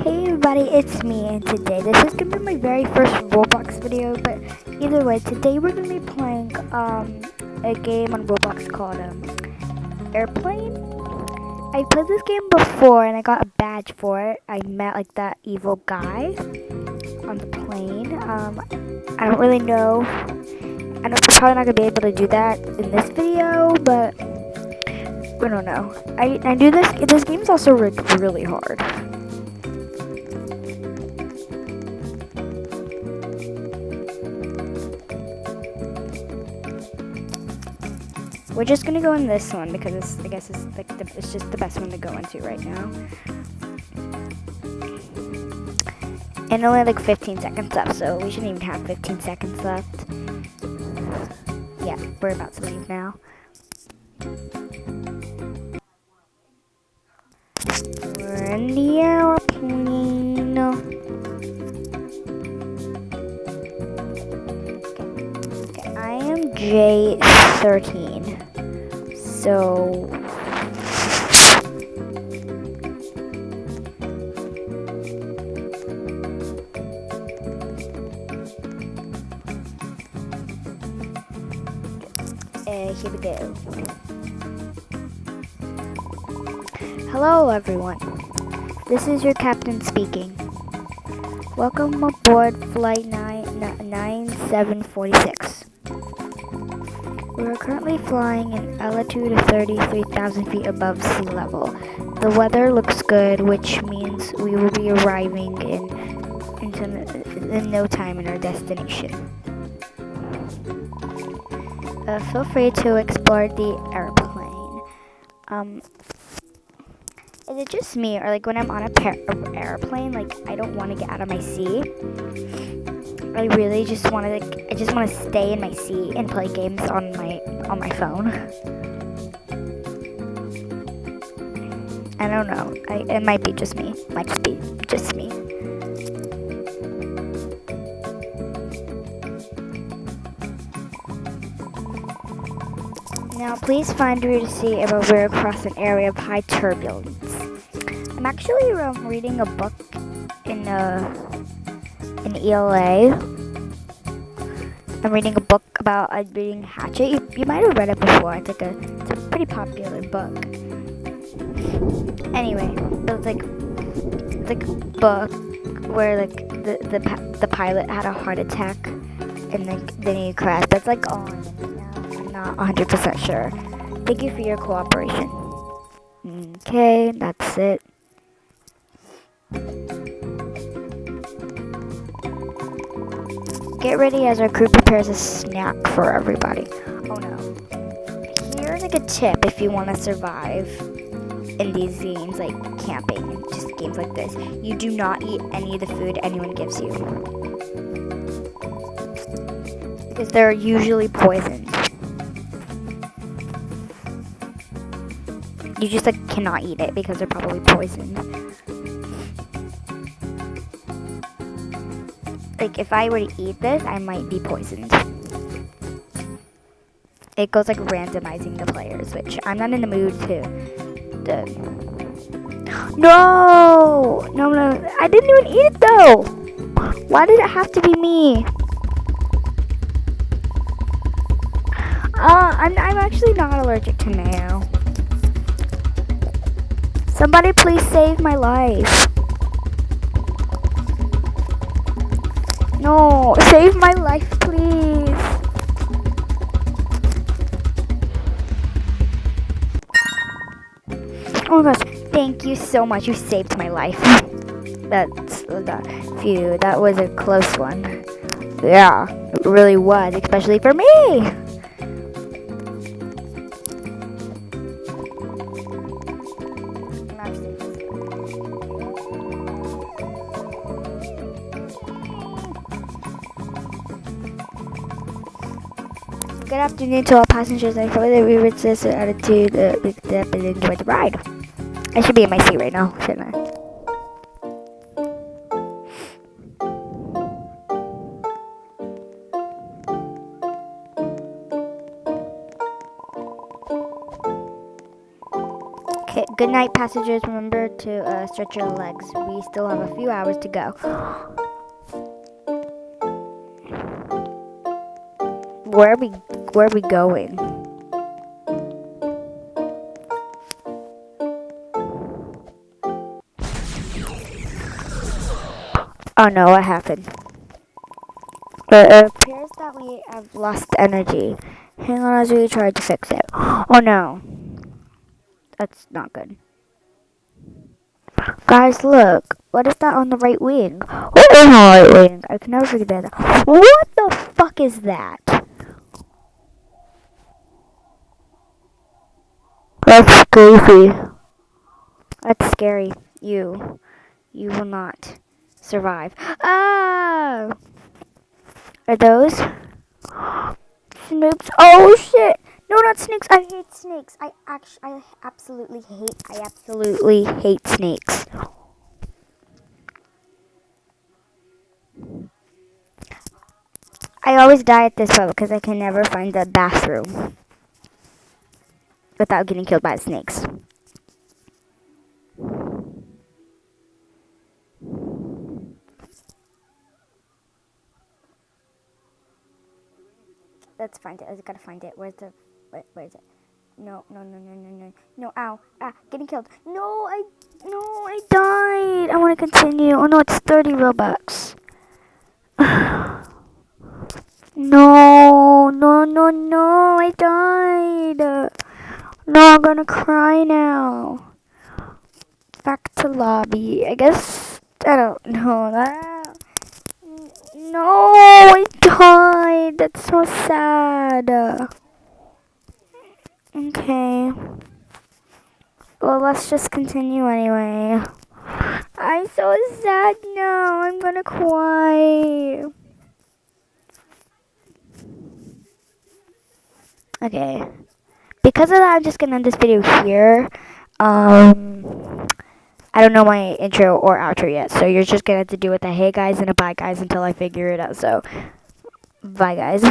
Hey everybody, it's me, and today this is gonna be my very first Roblox video. But either way, today we're gonna be playing a game on Roblox called Airplane. I played this game before and I got a badge for it. I met like that evil guy on the plane. I don't really know. I'm probably not gonna be able to do that in this video, but I don't know. I do this. This game's also really hard. We're just gonna go in this one because I guess it's like it's just the best one to go into right now. And only like 15 seconds left, so we shouldn't even have 15 seconds left. Yeah, we're about to leave now. We're in the airplane. Okay, I am J13. So here we go. Hello everyone, this is your captain speaking. Welcome aboard flight 9746. We are currently flying in altitude of 33,000 feet above sea level. The weather looks good, which means we will be arriving in no time in our destination. Feel free to explore the airplane. Is it just me, or like when I'm on a airplane, like I don't want to get out of my seat? I really just want to stay in my seat and play games on my phone. I don't know. It might be just me. Might just be just me. Now, please find your seat about we're across an area of high turbulence. I'm actually reading a book in ELA. I'm reading a book about reading Hatchet. You might have read it before. It's a pretty popular book. Anyway, it's like a book where like the pilot had a heart attack and then he crashed. That's like all I'm not 100% sure. Thank you for your cooperation. Okay, that's it. Get ready as our crew prepares a snack for everybody. Oh no. Here's like a tip if you want to survive in these games, like camping and just games like this. You do not eat any of the food anyone gives you, because they're usually poisoned. You just like cannot eat it because they're probably poisoned. Like if I were to eat this, I might be poisoned. It goes like randomizing the players, which I'm not in the mood to. No, I didn't even eat it though. Why did it have to be me? I'm actually not allergic to mayo. Somebody please save my life. No, save my life, please. Oh my gosh, thank you so much. You saved my life. That was a close one. Yeah, it really was, especially for me. Good afternoon to all passengers. I hope that we reach this attitude and enjoy the ride. I should be in my seat right now, shouldn't I? Okay, Good night, passengers. Remember to stretch your legs. We still have a few hours to go. Where are we going? Oh no, what happened? It appears that we have lost energy. Hang on as we try to fix it. Oh no. That's not good. Guys, look. What is that on the right wing? What is on the right wing? I can never figure that out. What the fuck is that? That's crazy. That's scary. You will not survive. Ah! Are those snakes? Oh shit! No, not snakes. I hate snakes. I absolutely hate snakes. I always die at this level because I can never find the bathroom without getting killed by the snakes. Let's find it. I gotta find it. Where is it? No, ow. Ah, getting killed. No, I died. I want to continue. Oh no, it's 30 Robux. No, I died. No, I'm gonna cry now. Back to lobby. I guess, I don't know that. No, I died. That's so sad. Okay. Well, let's just continue anyway. I'm so sad now. I'm gonna cry. Okay. Because of that, I'm just gonna end this video here. I don't know my intro or outro yet, so you're just gonna have to do with a hey guys and a bye guys until I figure it out. So, bye guys.